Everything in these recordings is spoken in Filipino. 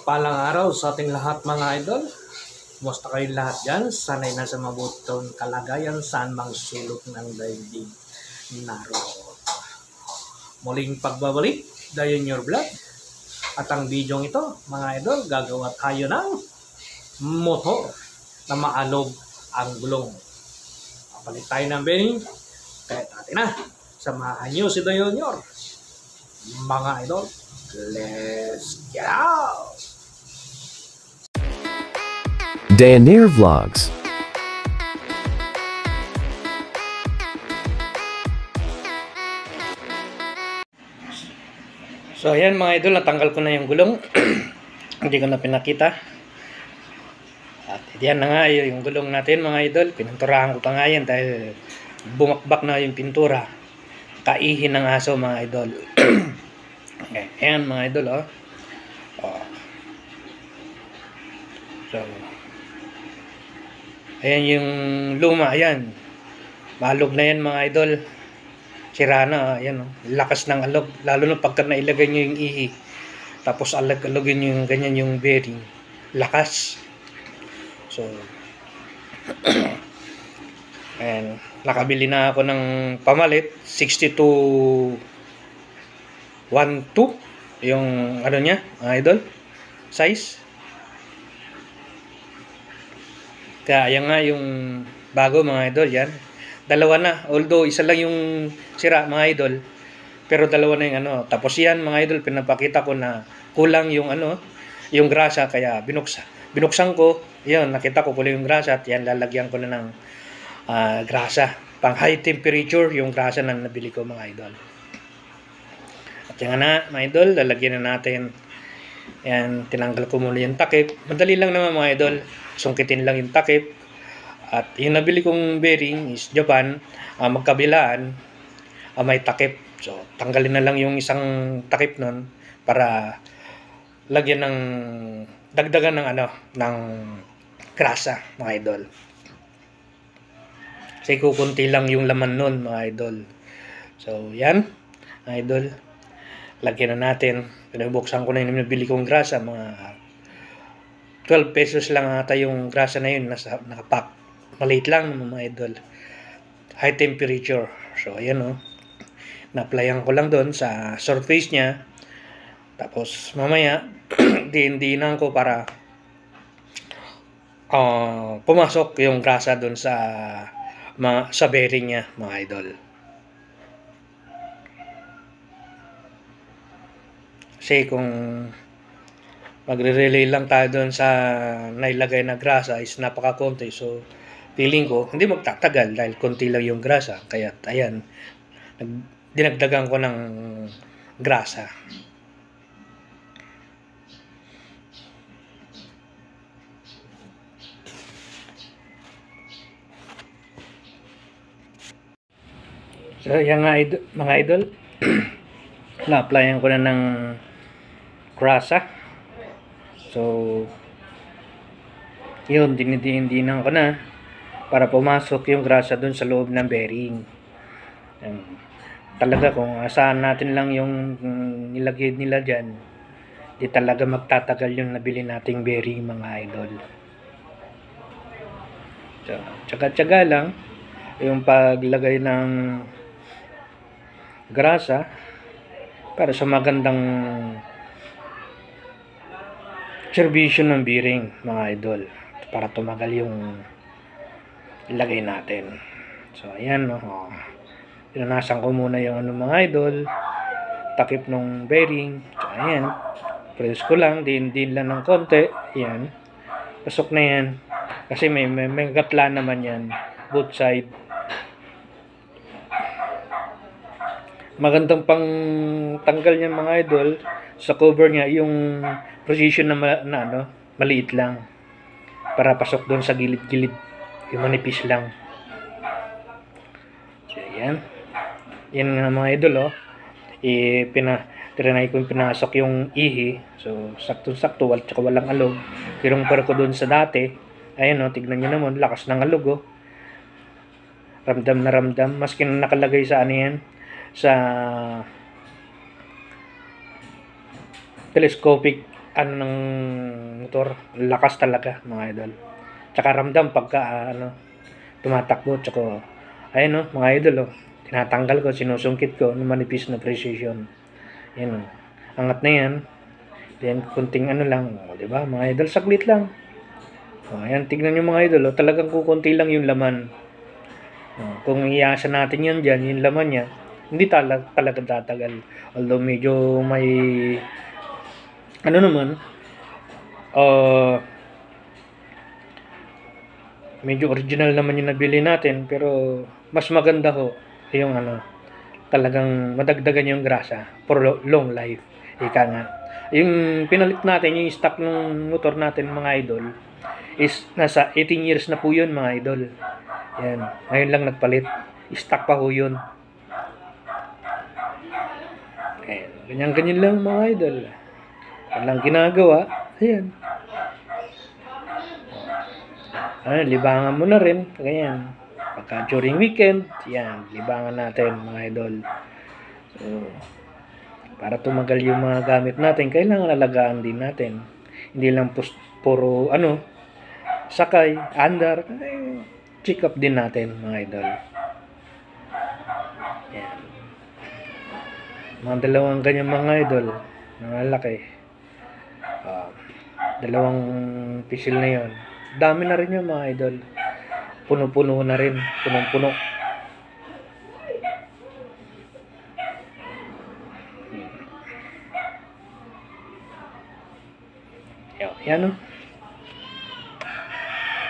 Palang araw sa ating lahat mga idol. Kumusta kayo lahat dyan? Sana'y nasa mabutong kalagayan saan mang sulok ng daigdig naroon. Muling pagbabalik, Dayon Your Vlog. At ang video ito mga idol, gagawa tayo ng motor na maalog ang gulong. Papalit tayo ng bearing. Kaya natin na, samahan nyo si Dayon Your mga idol. Let's get out! Dayoneer Vlogs. So ayan mga idol, natanggal ko na yung gulong. Hindi ko na pinakita. At yan na nga yung gulong natin mga idol. Pininturahan ko pa nga yan dahil bumakbak na yung pintura. Kaihin ng aso mga idol. Okay, ayan mga idol oh. So ayan yung luma, ayan. Malog na yan mga idol. Sira na, ayan oh. Lakas ng alog. Lalo na pagka nailagay nyo yung ihi. Tapos alogin nyo yung ganyan yung bearing. Lakas. So, ayan. Nakabili na ako ng pamalit. 6212. Yung ano niya, mga idol. Size. Kaya yan nga yung bago mga idol yan. Dalawa na. Although isa lang yung sira mga idol. Pero dalawa na yung ano. Tapos yan mga idol pinapakita ko na kulang yung ano. Yung grasa kaya binuksan ko. Yan nakita ko kulang yung grasa. At yan lalagyan ko na ng grasa. Pang high temperature yung grasa na nabili ko mga idol. At yan na mga idol. Lalagyan na natin. Yan tinanggal ko muna yung takip. Madali lang naman mga idol. Sungkitin lang yung takip. At yung nabili kong bearing is Japan, magkabilaan, may takip. So, tanggalin na lang yung isang takip nun para lagyan ng, dagdagan ng ano, ng grasa, mga idol. Kasi kukunti lang yung laman nun, mga idol. So, yan, mga idol. Lagyan na natin. Pinabuksan ko na yung nabili kong grasa, mga 12 pesos lang ata yung grasa na yun, nakapack. Maliit lang mga idol. High temperature. So ayan oh. Na-applyan ko lang doon sa surface niya. Tapos mamaya diin-diinan ko para pumasok yung grasa doon sa bearing niya mga idol. Kasi kung magre-relay lang tayo doon sa nailagay na grasa is napaka-konti. So, feeling ko, hindi magtatagal dahil konti lang yung grasa. Kaya, ayan, dinagdagan ko ng grasa. So, yan nga, mga idol, na-applyan ko na ng grasa. So, yun, dinidiin-diinan ko na para pumasok yung grasa dun sa loob ng bearing. Talaga kung asahan natin lang yung nilagay nila dyan, di talaga magtatagal yung nabili nating bearing mga idol. So, tsaga-tsaga lang yung paglagay ng grasa para sa magandang serbisyo ng bearing mga idol para tumagal yung ilagay natin. So ayan no. Pinanasan ko muna yung ano mga idol, takip ng bearing. So ayan. Press ko lang, din lang ng konti. Ayan. Pasok na yan. Kasi may gatla naman yan both side. Magandang pang tanggal niyan mga idol sa cover niya yung precision na ano, maliit lang para pasok doon sa gilid-gilid yung manipis lang. So yan nga mga idol oh. Trinay ko yung pinasok yung ihi. So sakto-sakto walang alog. Kinumpara ko doon sa dati. Ayan oh, tignan nyo naman, lakas ng alog oh. Ramdam na ramdam maski nakalagay sa ano yan, sa telescopic ano ng motor, lakas talaga mga idol. Tsaka ramdam pagka tumatakbo. Tsaka ayun mga idol tinatanggal ko, sinusungkit ko ng manipis na precision. Yan angat na yan. Then kunting lang, di ba mga idol, saglit lang. Ayan, tignan nyo mga idol, talagang kukunti lang yung laman. Kung iasa natin yan dyan, yung laman niya, hindi talaga tatagal. Although medyo may medyo original naman yung nabili natin, pero mas maganda yung talagang madagdagan yung grasa for long life. Ika nga. Yung pinalit natin, yung stock ng motor natin mga idol, is nasa 18 years na po yun mga idol. Yan. Ngayon lang nagpalit. Stock pa yun. Ganyan-ganyan lang mga idol. Walang ginagawa. Ayan. Libangan mo na rin. Ganyan. Pagka during weekend, yan. Libangan natin mga idol. So, para tumagal yung mga gamit natin, kailangan alagaan din natin. Hindi lang puro sakay, andar, check up din natin mga idol. Yan. Mga dalawang ganyan mga idol, nalalaki. Dalawang pisil na yon. Dami na rin yung mga idol. Puno-puno na rin. Punong-puno. Yan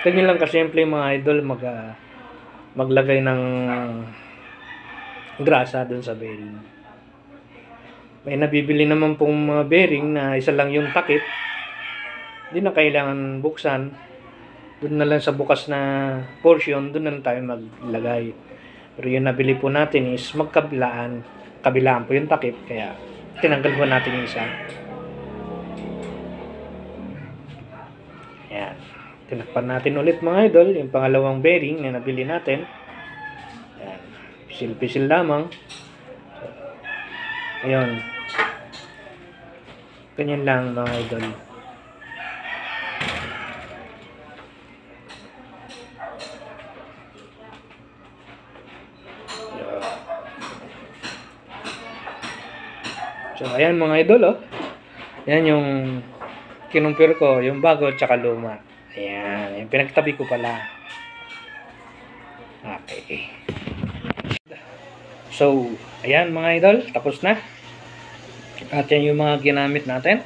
Ganyan lang kasimple mga idol maglagay ng grasa dun sa bearing. May nabibili naman pong mga bearing na isa lang yung takip. Hindi na kailangan buksan. Doon na lang sa bukas na portion, doon na lang tayo maglagay. Pero yung nabili po natin is magkabilaan. Kabilaan po yung takip, kaya tinanggal po natin yung isa. Ayan. Tinakpan natin ulit mga idol, yung pangalawang bearing na nabili natin. Ayan. Pisil-pisil lamang. So, ayun. Ganyan lang mga idol. So, ayan mga idol Yan yung kinumpir ko, yung bago at saka luma. Ayan, yung pinagtabi ko pala. Okay. So, ayan mga idol, tapos na. At yan yung mga ginamit natin.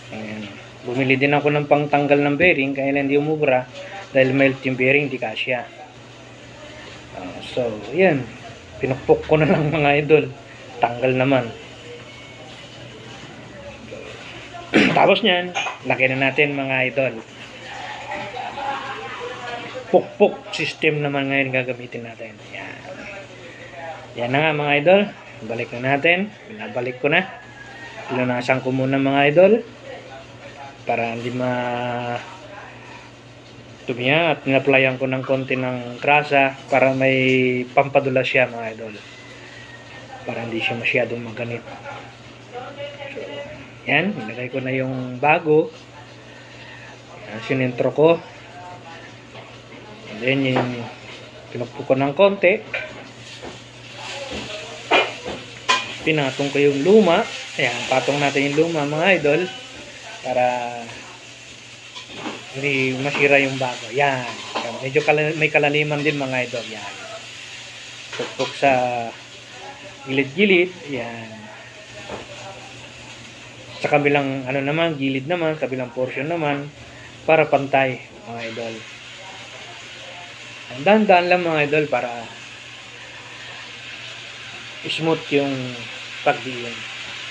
Ayan. Bumili din ako ng pangtanggal ng bearing, kaya hindi umubra. Dahil melt yung bearing, di kasya. So, ayan. Pinukpok ko na lang mga idol. Tanggal naman. Tapos nyan, laki na natin mga idol. Pukpok system naman ngayon gagamitin natin. Yan. Yan na nga mga idol. Balik na natin. Binabalik ko na. Pinunasan ko muna mga idol. Para hindi tumiya. At ninaplayan ko ng konti ng grasa. Para may pampadulas siya mga idol. Para hindi siya masyadong maganit. Yan, nilagay ko na yung bago. Yan, sinintro ko. And then, yung pinukpo ko ng konti. Pinatong ko yung luma. Ayan, patong natin yung luma mga idol. Para hindi masira yung bago. Yan. Medyo may kalaliman din mga idol. Yan. Pukpok sa gilid-gilid. Yan. Sa kabilang gilid naman, kabilang portion naman, para pantay mga idol. Dahan-dahan lang mga idol para smooth yung pagdiin.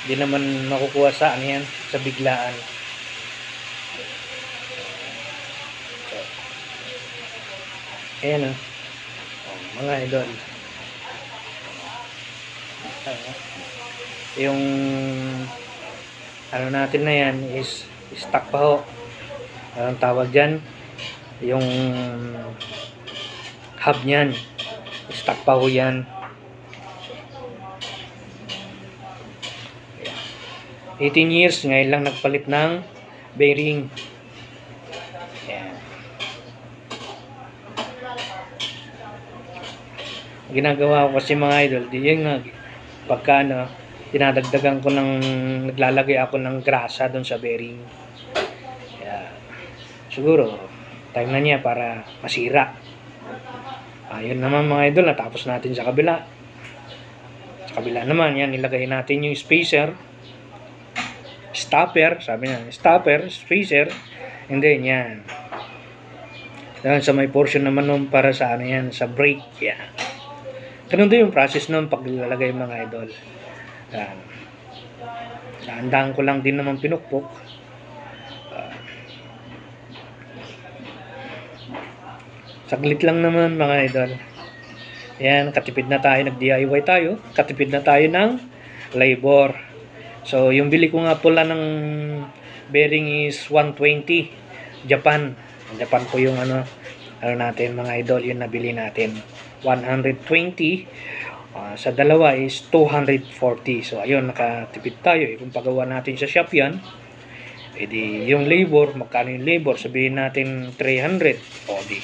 Hindi naman makukuha sa yan, sa biglaan. So, ayan mga idol. Yung natin na yan is stock pa anong tawag dyan, yung hub nyan stock pa yan. 18 years, ngayon lang nagpalit ng bearing. Yan. Ginagawa ko kasi mga idol, di yun nga, pagka dinadagdagan ko naglalagay ako ng grasa doon sa bearing. Kaya, siguro, time na niya para masira. Ayun naman mga idol, natapos natin sa kabila. Sa kabila naman, yan, nilagay natin yung spacer, stopper, sabi niya, stopper, spacer, and then yan. Dahil sa may portion naman nun para sa ano yan, sa brake, yan. Ganun din yung process nun paglalagay mga idol. Yan. Dahan-dahan ko lang din naman pinukpok. Saglit lang naman mga idol. Yan, katipid na tayo, nag-DIY tayo. Katipid na tayo ng labor. So, yung bili ko nga pula ng bearing is 120 Japan. Japan po yung ano natin mga idol, yung nabili natin. 120 sa dalawa is 240. So, ayun, nakatipid tayo. Kung pagawa natin sa shop yan, edi yung labor, magkano yung labor? Sabihin natin 300. O, di.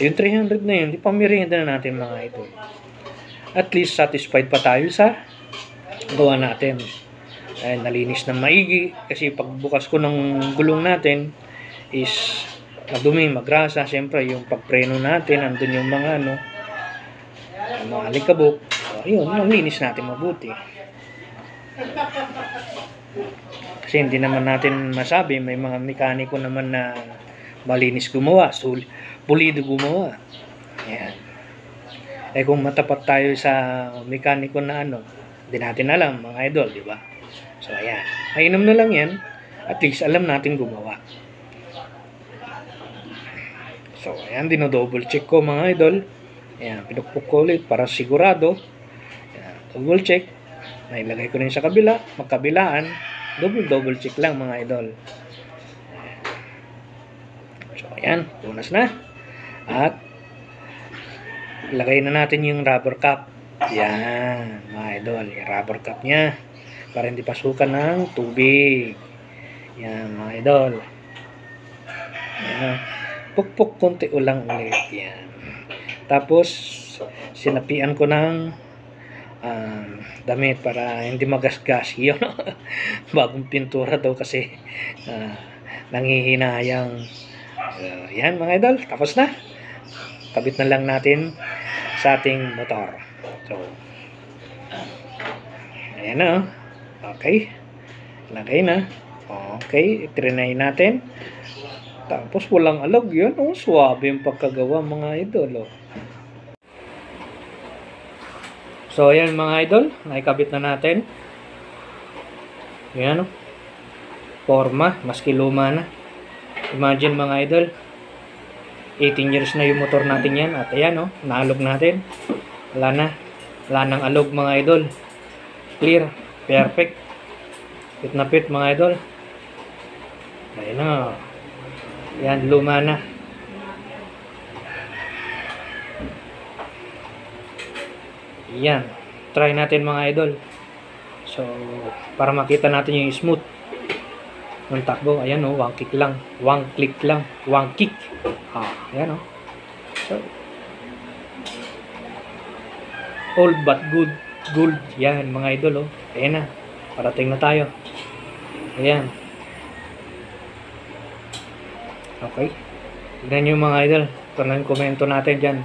Yung 300 na yun, di pamirinda na natin mga idol. At least satisfied pa tayo sa gawa natin. Ay, nalinis ng maigi. Kasi pagbukas ko ng gulong natin is madumi, magrasa. Siyempre, yung pagpreno natin, andun yung mga mga alikabok. So, ayun, nalinis natin mabuti. Kasi hindi naman natin masabi, may mga mekaniko naman na malinis gumawa, pulido gumawa. Ayan. Eh kung matapat tayo sa mekaniko na hindi natin alam mga idol, di ba? So ayan, mainam na lang yan, at least alam natin gumawa. So ayan, dino-double check ko mga idol. Ayan, pinukpok ko ulit para sigurado. Ayan, double check. Nailagay ko rin sa kabila, magkabilaan. Double check lang mga idol. So ayan, punas na. At lagay na natin yung rubber cap. Yan mga idol, yung rubber cap nya para hindi pasukan ng tubig. Yan mga idol. Yan, pukpok konti ulang ulit. Yan. Tapos sinapian ko ng damit para hindi magasgas. Yun. Bagong pintura daw kasi nanghihinayang. Yan mga idol, tapos na. Kabit na lang natin sa ating motor. So, ayan na. Okay. Lagay na. Okay, itrinay natin. Tapos walang alog yun. Suwabe yung pagkagawa mga idol. So, ayan mga idol. Naikabit na natin. Ayan. Forma, maski luma na. Imagine mga idol. 18 years na yung motor natin yan. At ayan naalog natin. Wala na. Wala nang alog mga idol. Clear. Perfect. Pit na pit mga idol. Ayan na. Yan, luma na. Yan. Try natin mga idol. So, para makita natin yung smooth ng takbo. Ayan one kick lang. One click lang. One kick. Ayan So, old but good. Gold. Yan mga idol Ayan na. Parating na tayo. Ayan. Okay. Tignan nyo mga idol. Ito na yung komento natin dyan.